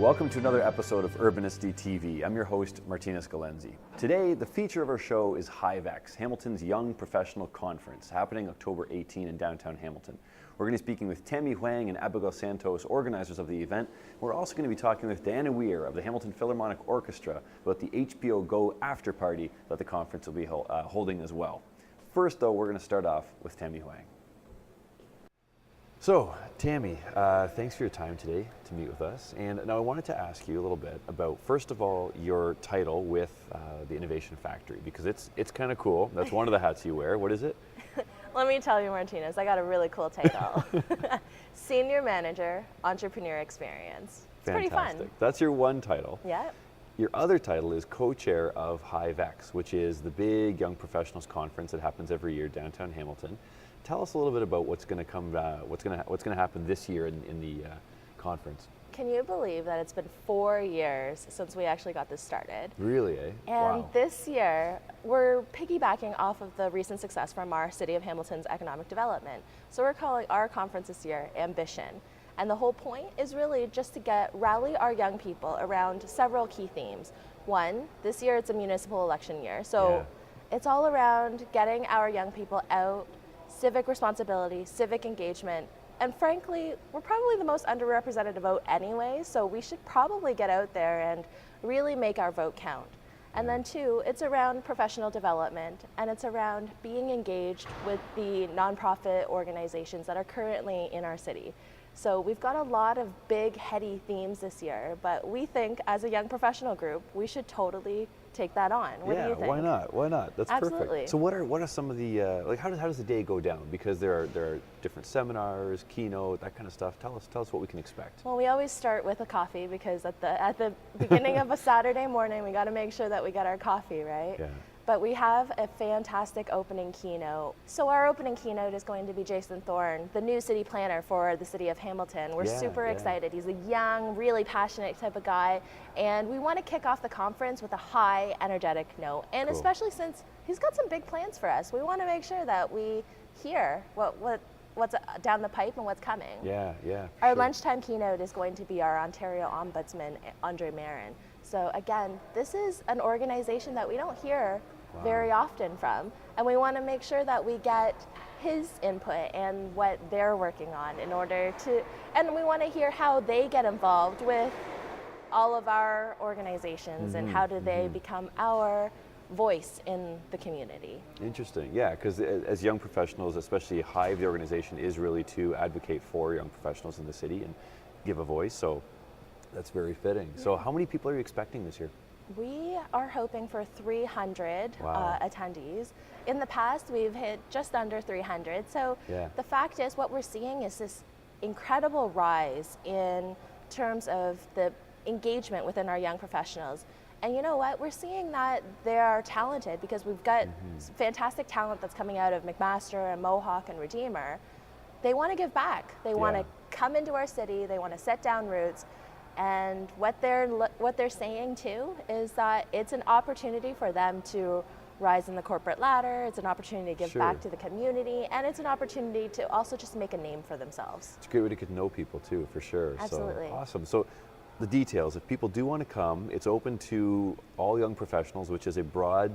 Welcome to another episode of urbanicityTV. I'm your host, Martinez Galenzi. Today, the feature of our show is HiveX, Hamilton's Young Professional Conference, happening October 18 in downtown Hamilton. We're going to be speaking with Tammy Huang and Abigail Santos, organizers of the event. We're also going to be talking with Diana Weir of the Hamilton Philharmonic Orchestra about the HBO Go after party that the conference will be holding as well. First, though, we're going to start off with Tammy Huang. So, Tammy, thanks for your time today to meet with us. And now I wanted to ask you a little bit about, first of all, your title with the Innovation Factory, because it's kind of cool. That's one of the hats you wear. What is it? Let me tell you, Martinez, I got a really cool title. Senior Manager, Entrepreneur Experience. It's Fantastic. Pretty fun. That's your one title. Yeah. Your other title is co-chair of HiveX, which is the big young professionals conference that happens every year downtown Hamilton. Tell us a little bit about what's going to come, what's going to happen this year in the conference. Can you believe that it's been 4 years since we actually got this started? Really, eh? And wow. This year, we're piggybacking off of the recent success from our City of Hamilton's economic development. So we're calling our conference this year Ambition. And the whole point is really just to rally our young people around several key themes. One, this year it's a municipal election year. So It's all around getting our young people out, civic responsibility, civic engagement, and frankly, we're probably the most underrepresented vote anyway, so we should probably get out there and really make our vote count. And then two, it's around professional development, and it's around being engaged with the nonprofit organizations that are currently in our city. So we've got a lot of big, heady themes this year, but we think as a young professional group, we should totally take that on. What do you think? Why not? Why not? That's Absolutely. Perfect. So what are some of the like how does the day go down? Because there are different seminars, keynote, that kind of stuff. Tell us what we can expect. Well, we always start with a coffee because at the beginning of a Saturday morning, we got to make sure that we get our coffee, right? Yeah. But we have a fantastic opening keynote. So our opening keynote is going to be Jason Thorne, the new city planner for the city of Hamilton. We're super excited. He's a young, really passionate type of guy. And we want to kick off the conference with a high, energetic note. And especially since he's got some big plans for us, we want to make sure that we hear what's down the pipe and what's coming. Our lunchtime keynote is going to be our Ontario Ombudsman, Andre Marin. So again, this is an organization that we don't hear very often from, and we want to make sure that we get his input and what they're working on and we want to hear how they get involved with all of our organizations and how do they become our voice in the community. Interesting, yeah, because as young professionals, especially Hive, the organization is really to advocate for young professionals in the city and give a voice, so that's very fitting. So how many people are you expecting this year? We are hoping for 300 attendees. In the past, we've hit just under 300. So the fact is, what we're seeing is this incredible rise in terms of the engagement within our young professionals. And you know what? We're seeing that they are talented because we've got fantastic talent that's coming out of McMaster and Mohawk and Redeemer. They want to give back. They want to come into our city. They want to set down roots. And what they're saying too is that it's an opportunity for them to rise in the corporate ladder. It's an opportunity to give back to the community, and it's an opportunity to also just make a name for themselves. It's a great way to get to know people too, for sure. Absolutely. So awesome. So the details, if people do want to come, it's open to all young professionals, which is a broad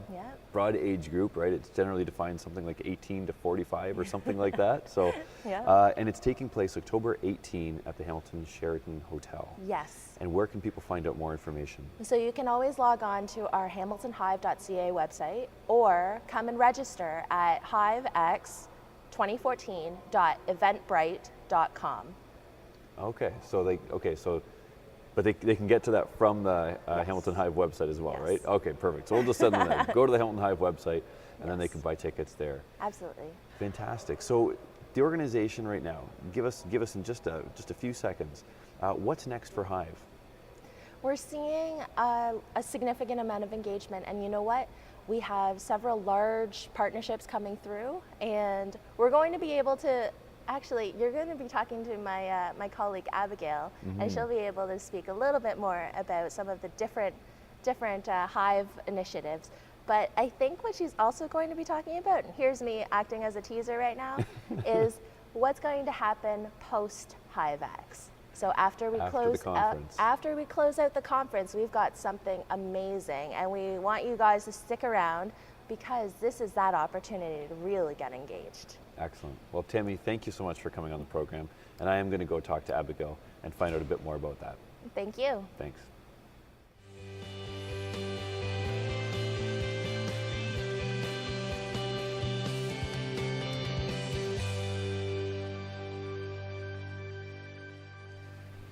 age group, right? It's generally defined something like 18 to 45 or something like that. So, and it's taking place October 18 at the Hamilton Sheraton Hotel. Yes. And where can people find out more information? So you can always log on to our hamiltonhive.ca website or come and register at hivex2014.eventbrite.com. Okay, but they can get to that from the Hamilton Hive website as well, right? Okay, perfect. So we'll just send them there. Go to the Hamilton Hive website, and then they can buy tickets there. Absolutely. Fantastic. So the organization right now, give us in just a few seconds, what's next for Hive? We're seeing a significant amount of engagement, and you know what? We have several large partnerships coming through, and we're going to be able to actually, you're going to be talking to my colleague Abigail, and she'll be able to speak a little bit more about some of the different Hive initiatives. But I think what she's also going to be talking about, and here's me acting as a teaser right now, is what's going to happen post HiveX. So after we close out the conference, we've got something amazing, and we want you guys to stick around because this is that opportunity to really get engaged. Excellent. Well, Tammy, thank you so much for coming on the program, and I am going to go talk to Abigail and find out a bit more about that. Thank you. Thanks.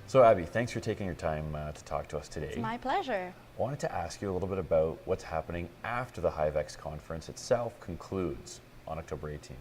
So Abby, thanks for taking your time to talk to us today. It's my pleasure. I wanted to ask you a little bit about what's happening after the HiveX conference itself concludes on October 18th.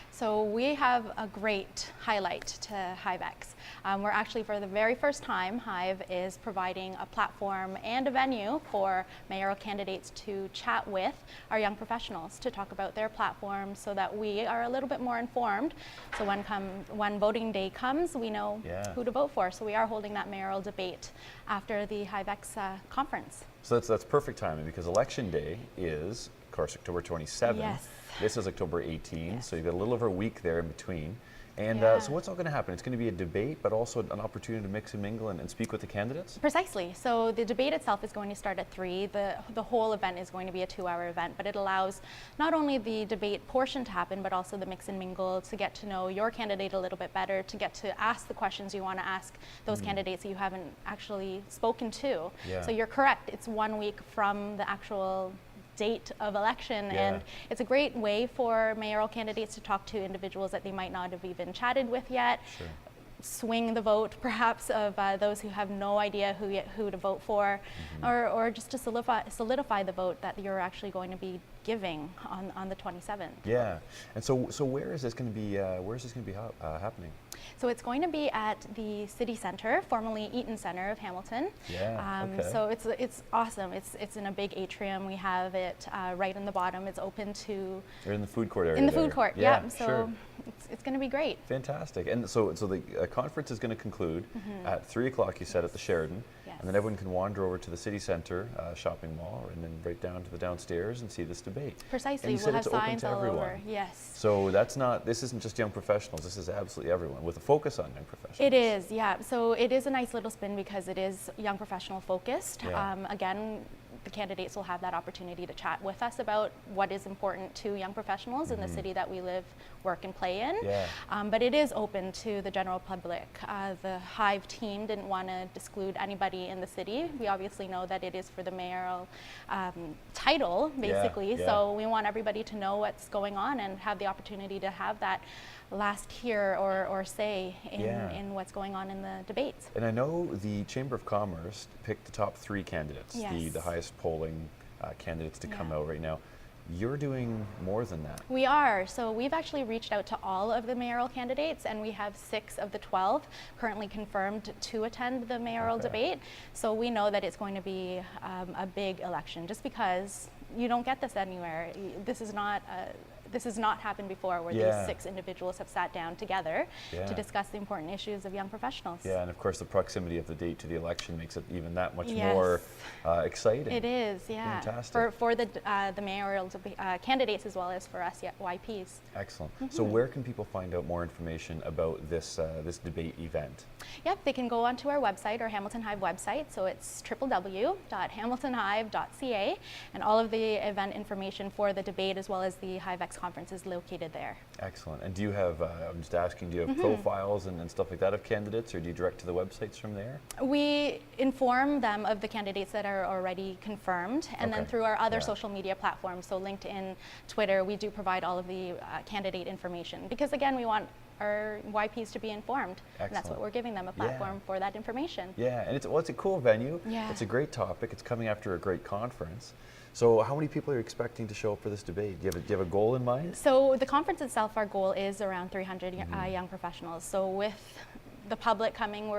So we have a great highlight to HiveX. We're actually, for the very first time, Hive is providing a platform and a venue for mayoral candidates to chat with our young professionals to talk about their platforms so that we are a little bit more informed. So when voting day comes, we know who to vote for. So we are holding that mayoral debate after the HiveX conference. So that's perfect timing because election day is, of course, October 27th. Yes. This is October 18th, Yes. so you've got a little over a week there in between. And so what's all going to happen? It's going to be a debate, but also an opportunity to mix and mingle and speak with the candidates? Precisely. So the debate itself is going to start at 3. The whole event is going to be a 2-hour event, but it allows not only the debate portion to happen, but also the mix and mingle to get to know your candidate a little bit better, to get to ask the questions you want to ask those candidates that you haven't actually spoken to. Yeah. So you're correct. It's 1 week from the actual date of election, and it's a great way for mayoral candidates to talk to individuals that they might not have even chatted with yet. Sure. Swing the vote perhaps of those who have no idea who to vote for, or just to solidify the vote that you're actually going to be giving on the 27th. Yeah, and so where is this going to be? Happening? So it's going to be at the City Center, formerly Eaton Center of Hamilton. Yeah. Okay. So it's awesome. It's in a big atrium. We have it right in the bottom. It's open to. You're in the food court area. In the food court. Yeah. So sure. it's going to be great. Fantastic. And so the conference is going to conclude at 3 o'clock. You said at the Sheridan. Yes. And then everyone can wander over to the City Center shopping mall and then right down to the downstairs and see this debate. Precisely. And you We'll said have it's open signs to all everyone. over. Yes. So this isn't just young professionals, this is absolutely everyone with a focus on young professionals. It is, yeah. So it is a nice little spin because it is young professional focused. Yeah. Again, the candidates will have that opportunity to chat with us about what is important to young professionals in the city that we live, work, and play in. Yeah. But it is open to the general public. The Hive team didn't want to exclude anybody in the city. We obviously know that it is for the mayoral title, basically. Yeah. So we want everybody to know what's going on and have the opportunity to have that last hear or say in what's going on in the debates. And I know the Chamber of Commerce picked the top 3 candidates, Yes. the highest polling candidates to come out right now. You're doing more than that. We are. So we've actually reached out to all of the mayoral candidates, and we have 6 of the 12 currently confirmed to attend the mayoral debate. So we know that it's going to be a big election, just because you don't get this anywhere. This has not happened before, where these 6 individuals have sat down together to discuss the important issues of young professionals. Yeah, and of course the proximity of the date to the election makes it even that much more exciting. It is, yeah. Fantastic. For the mayoral candidates as well as for us YPs. Excellent. So where can people find out more information about this debate event? Yep, they can go onto our website, our Hamilton Hive website. So it's www.hamiltonhive.ca, and all of the event information for the debate as well as the HiveX conference is located there. Excellent. And do you have, I'm just asking, do you have profiles and stuff like that of candidates, or do you direct to the websites from there? We inform them of the candidates that are already confirmed, and then through our other social media platforms, so LinkedIn, Twitter, we do provide all of the candidate information, because again, we want our YPs to be informed. And that's what we're giving them, a platform for that information. Yeah, and it's a cool venue. Yeah. It's a great topic. It's coming after a great conference. So how many people are you expecting to show up for this debate? Do you have a goal in mind? So the conference itself, our goal is around 300 young professionals. So with the public coming,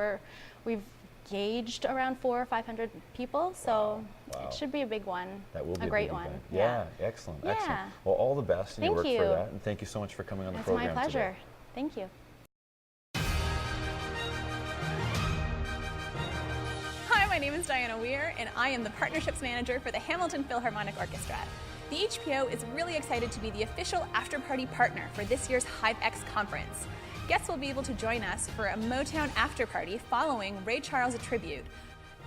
we've gauged around 400 or 500 people. So it should be a big one. That will be a great big one. event. Yeah, excellent. Yeah. Excellent. Well, all the best in your work Thank for you. that, and thank you so much for coming on the program It's my pleasure. today. Thank you. Hi, my name is Diana Weir, and I am the Partnerships Manager for the Hamilton Philharmonic Orchestra. The HPO is really excited to be the official after-party partner for this year's HiveX conference. guests will be able to join us for a Motown after party following Ray Charles a tribute.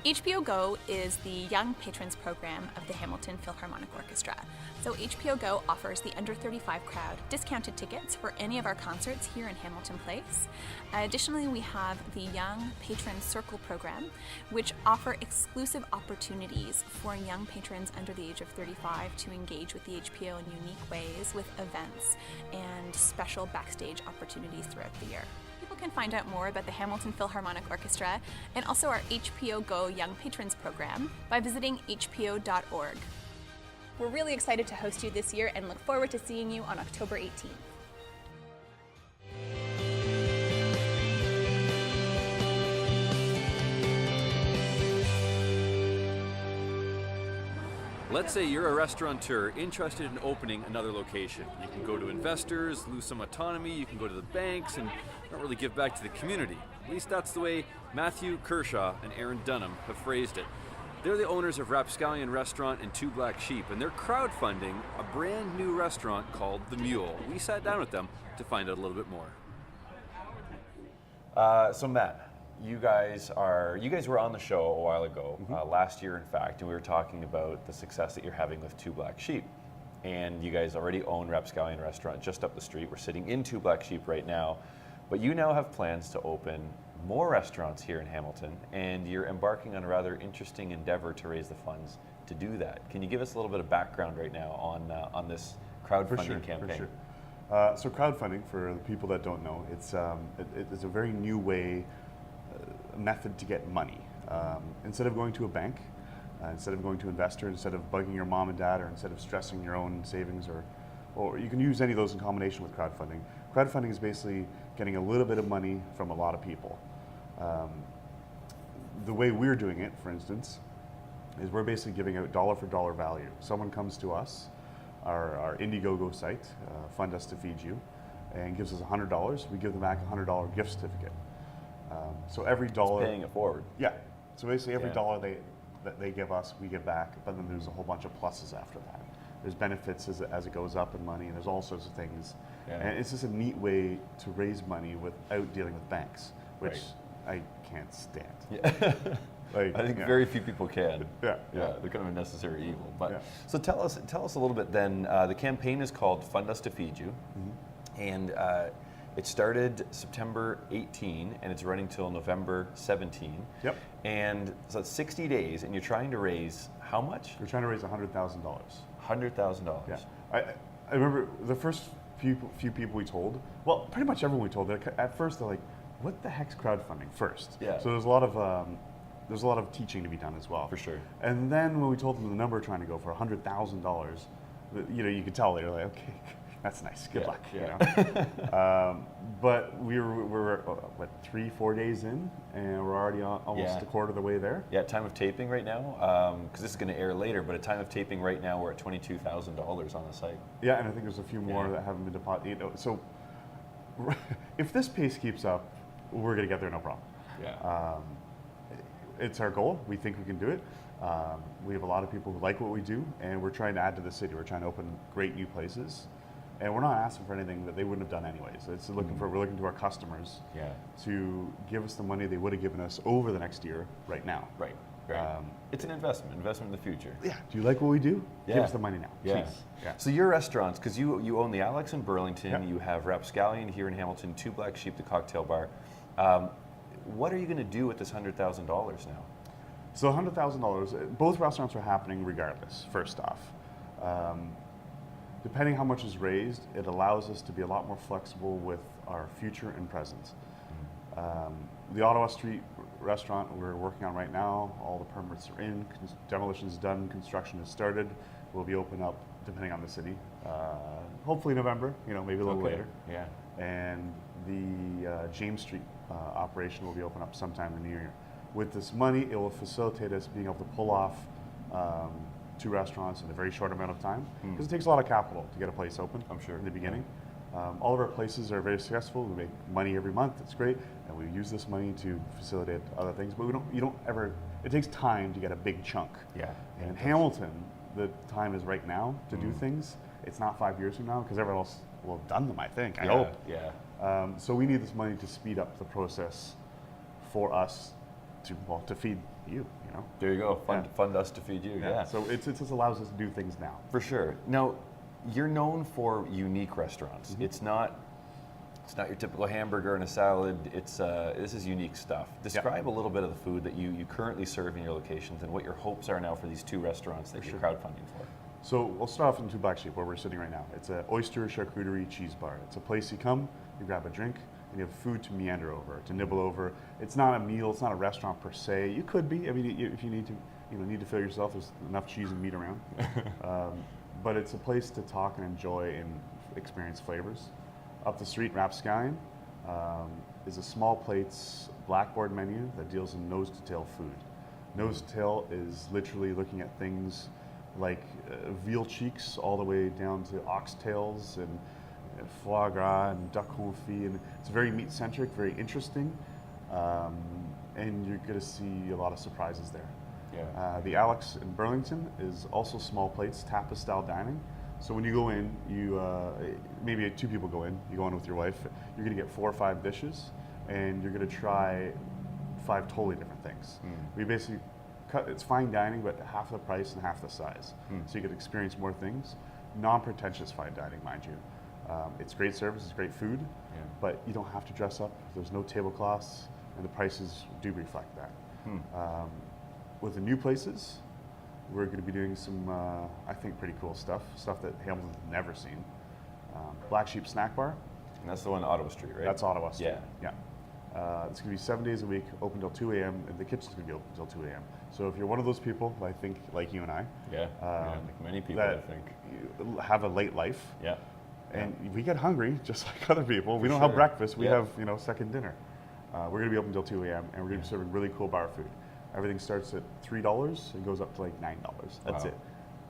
HPO Go is the Young Patrons program of the Hamilton Philharmonic Orchestra. So HPO Go offers the under 35 crowd discounted tickets for any of our concerts here in Hamilton Place. Additionally, we have the Young Patron Circle program, which offer exclusive opportunities for young patrons under the age of 35 to engage with the HPO in unique ways with events and special backstage opportunities throughout the year. People can find out more about the Hamilton Philharmonic Orchestra and also our HPO Go Young Patrons program by visiting hpo.org. We're really excited to host you this year and look forward to seeing you on October 18th. Let's say you're a restaurateur interested in opening another location. You can go to investors, lose some autonomy, you can go to the banks and not really give back to the community. At least that's the way Matthew Kershaw and Aaron Dunham have phrased it. They're the owners of Rapscallion Restaurant and Two Black Sheep, and they're crowdfunding a brand new restaurant called The Mule. We sat down with them to find out a little bit more. So Matt, you guys were on the show a while ago, last year in fact, and we were talking about the success that you're having with Two Black Sheep. And you guys already own Rapscallion Restaurant just up the street. We're sitting in Two Black Sheep right now, but you now have plans to open more restaurants here in Hamilton, and you're embarking on a rather interesting endeavor to raise the funds to do that. Can you give us a little bit of background right now on this crowdfunding campaign? For sure. So crowdfunding, for the people that don't know, it's a very new way, method to get money. Instead of going to a bank, instead of going to an investor, instead of bugging your mom and dad, or instead of stressing your own savings, or you can use any of those in combination with crowdfunding. Crowdfunding is basically getting a little bit of money from a lot of people. The way we're doing it, for instance, is we're basically giving out dollar for dollar value. Someone comes to us, our Indiegogo site, Fund Us to Feed You, and gives us $100. We give them back a $100 gift certificate. So every dollar, it's paying it forward. Yeah. So basically, every dollar that they give us, we give back. But then there's a whole bunch of pluses after that. There's benefits as it goes up in money, and there's all sorts of things. Yeah. And it's just a neat way to raise money without dealing with banks, which I can't stand. Yeah. I think very few people can. Yeah. They're kind of a necessary evil. But so tell us a little bit then. The campaign is called Fund Us to Feed You, and it started September 18, and it's running till November 17. Yep. And so it's 60 days, and you're trying to raise how much? We're trying to raise $100,000. $100,000. Yeah. I remember the first few people we told. Well, pretty much everyone we told. At first, they're like, "What the heck's crowdfunding?" First. Yeah. So there's a lot of teaching to be done as well. For sure. And then when we told them the number we're trying to go for $100,000, you could tell they were like, "Okay, that's nice. Good luck." Yeah. But we're what 3-4 days in, and we're already almost a quarter of the way there. Yeah. Time of taping right now, because this is going to air later. But at time of taping right now, we're at $22,000 on the site. Yeah, and I think there's a few more that haven't been deposited. So if this pace keeps up, we're going to get there, no problem. Yeah. It's our goal. We think we can do it. We have a lot of people who like what we do, and we're trying to add to the city. We're trying to open great new places, and we're not asking for anything that they wouldn't have done anyways. We're looking to our customers to give us the money they would have given us over the next year right now. Right. It's an investment in the future. Yeah. Do you like what we do? Yeah. Give us the money now. Yeah. Please. Yeah. So your restaurants, because you own the Alex in Burlington, you have Rapscallion here in Hamilton, Two Black Sheep, the cocktail bar. What are you going to do with this $100,000 now? So $100,000, both restaurants are happening regardless, first off. Depending how much is raised, it allows us to be a lot more flexible with our future and present. The Ottawa Street restaurant we're working on right now, all the permits are in, demolition is done, construction has started. We'll be open up, depending on the city, hopefully November, maybe a little later. Yeah. And the James Street operation will be open up sometime in the new year. With this money, it will facilitate us being able to pull off 2 restaurants in a very short amount of time, because it takes a lot of capital to get a place open. I'm sure. In the beginning. All of our places are very successful. We make money every month. It's great, and we use this money to facilitate other things. But it takes time to get a big chunk. Yeah. And in Hamilton, the time is right now to do things. It's not 5 years from now, because everyone else will have done them, I think. I hope. Yeah. So we need this money to speed up the process for us to feed you. There you go. Fund us to feed you. Yeah. So it just allows us to do things now. For sure. Now, you're known for unique restaurants. It's not your typical hamburger and a salad. This is unique stuff. Describe a little bit of the food that you currently serve in your locations and what your hopes are now for these 2 restaurants that you're crowdfunding for. So we'll start off in 2 Black Sheep, where we're sitting right now. It's an oyster charcuterie cheese bar. It's a place you come, you grab a drink, and you have food to meander over, to nibble over. It's not a meal. It's not a restaurant per se. You could be. I mean, if you need to fill yourself, there's enough cheese and meat around. But it's a place to talk and enjoy and experience flavors. Up the street, Rapscallion, is a small plates blackboard menu that deals in nose to tail food. Nose to tail is literally looking at things like veal cheeks all the way down to oxtails and foie gras and duck confit, and it's very meat centric, very interesting, and you're going to see a lot of surprises there. Yeah. The Alex in Burlington is also small plates, tapas style dining. So when you go in, maybe 2 people go in. You go in with your wife. You're going to get 4 or 5 dishes, and you're going to try 5 totally different things. We basically it's fine dining, but half the price and half the size. So you get to experience more things. Non-pretentious fine dining, mind you. It's great service, it's great food, but you don't have to dress up. There's no tablecloths, and the prices do reflect that. With the new places, we're going to be doing some, I think, pretty cool stuff that Hamilton's never seen. Black Sheep Snack Bar. And that's the one on Ottawa Street, right? That's Ottawa Street. Yeah. It's going to be 7 days a week, open till 2 a.m., and the kitchen's going to be open till 2 a.m. So if you're one of those people, I think, like you and I, like many people, I think, you have a late life, and we get hungry just like other people. We don't have breakfast; we have second dinner. We're going to be open till 2 a.m. and we're going to be serving really cool bar food. Everything starts at $3 and goes up to like $9. That's it.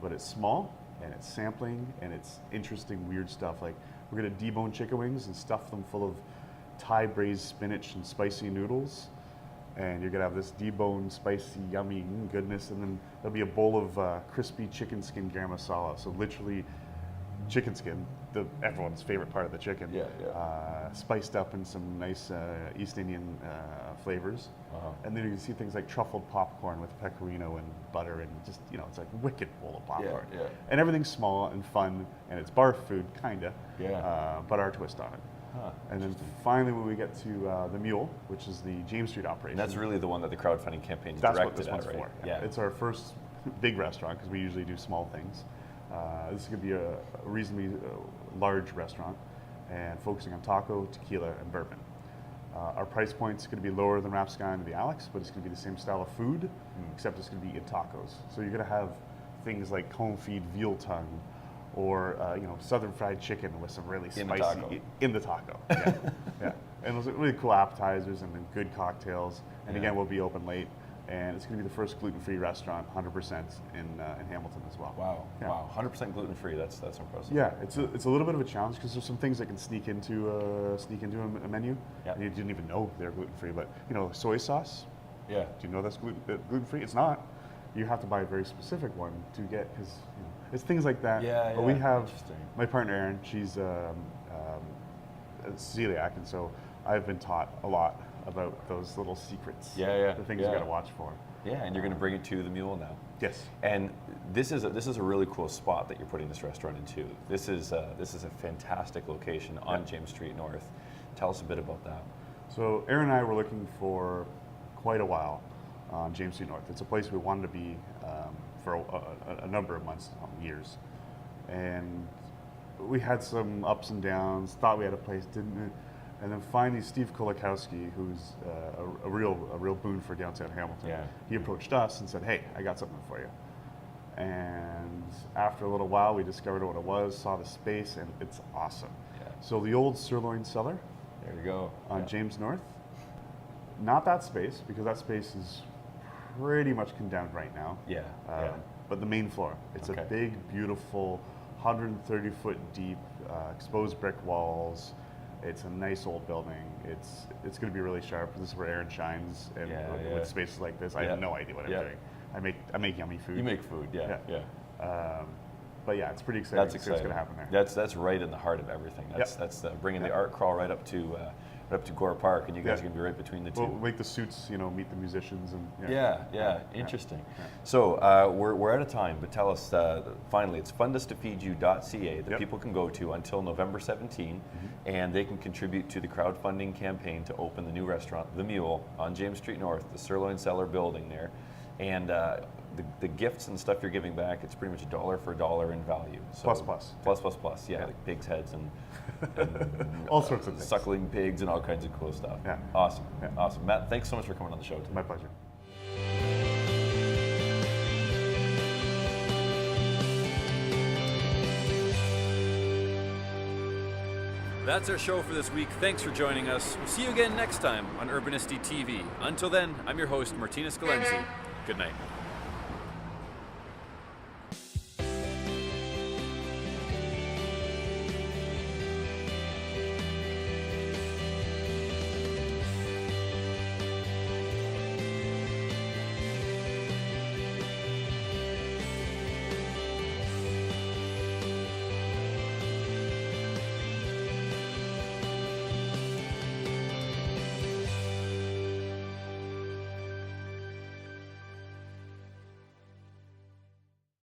But it's small and it's sampling and it's interesting, weird stuff. Like we're going to debone chicken wings and stuff them full of Thai braised spinach and spicy noodles. And you're going to have this deboned, spicy, yummy goodness. And then there'll be a bowl of crispy chicken skin garam masala. So literally chicken skin, everyone's favorite part of the chicken, spiced up in some nice East Indian flavors. And then you can see things like truffled popcorn with pecorino and butter and just, it's like a wicked bowl of popcorn. And everything's small and fun, and it's bar food, kinda, but our twist on it. And then finally, when we get to the Mule, which is the James Street operation. And that's really the one that the crowdfunding campaign is directed directed at, this one's right? for. It's our first big restaurant, because we usually do small things. This is going to be a reasonably large restaurant, and focusing on taco, tequila, and bourbon. Our price point is going to be lower than Rapscallion and the Alex, but it's going to be the same style of food, except it's going to be in tacos. So you're going to have things like confit veal tongue, or southern fried chicken with some really spicy in the taco. And those are really cool appetizers and then good cocktails. And again, we'll be open late. And it's going to be the first gluten-free restaurant, 100% in Hamilton as well. Wow, 100% gluten-free. That's impressive. Yeah, it's a little bit of a challenge because there's some things that can sneak into a menu. And you didn't even know they're gluten-free, but soy sauce. Do you know that's gluten-free? It's not. You have to buy a very specific one to get, because it's things like that. But we have my partner Erin. She's celiac, and so I've been taught a lot about those little secrets. The things you got to watch for. And you're going to bring it to the Mule now. Yes. And this is a really cool spot that you're putting this restaurant into. This is a fantastic location on James Street North. Tell us a bit about that. So Erin and I were looking for quite a while on James Street North. It's a place we wanted to be for a number of months, years, and we had some ups and downs. Thought we had a place, didn't. And then finally, Steve Kolakowski, who's a real boon for downtown Hamilton, he approached us and said, "Hey, I got something for you." And after a little while, we discovered what it was, saw the space, and it's awesome. So the old Sirloin Cellar, there you go, on James North. Not that space, because that space is pretty much condemned right now. But the main floor. It's a big, beautiful, 130-foot deep, exposed brick walls. It's a nice old building. It's going to be really sharp. This is where Erin shines, and with spaces like this, I have no idea what I'm doing. I make yummy food. You make food, but yeah, it's pretty exciting That's to see what's exciting. going to happen there. That's right in the heart of everything. That's bringing the Yep. art crawl right up to Gore Park, and you guys Yeah. are going to be right between the two. We'll make the suits, meet the musicians, and Yeah, interesting. Yeah. So we're out of time, but tell us finally, it's fundustofeedyou.ca that Yep. people can go to until November 17, and they can contribute to the crowdfunding campaign to open the new restaurant, The Mule, on James Street North, the Sirloin Cellar building there. And the gifts and stuff you're giving back, it's pretty much $1 for $1 in value. So Plus. yeah, like pigs' heads and All sorts of things. suckling pigs and all kinds of cool stuff. Yeah. Awesome. Yeah. Awesome. Matt, thanks so much for coming on the show today. My pleasure. That's our show for this week. Thanks for joining us. We'll see you again next time on Urbanicity TV. Until then, I'm your host, Martina Scalenzi. Good night.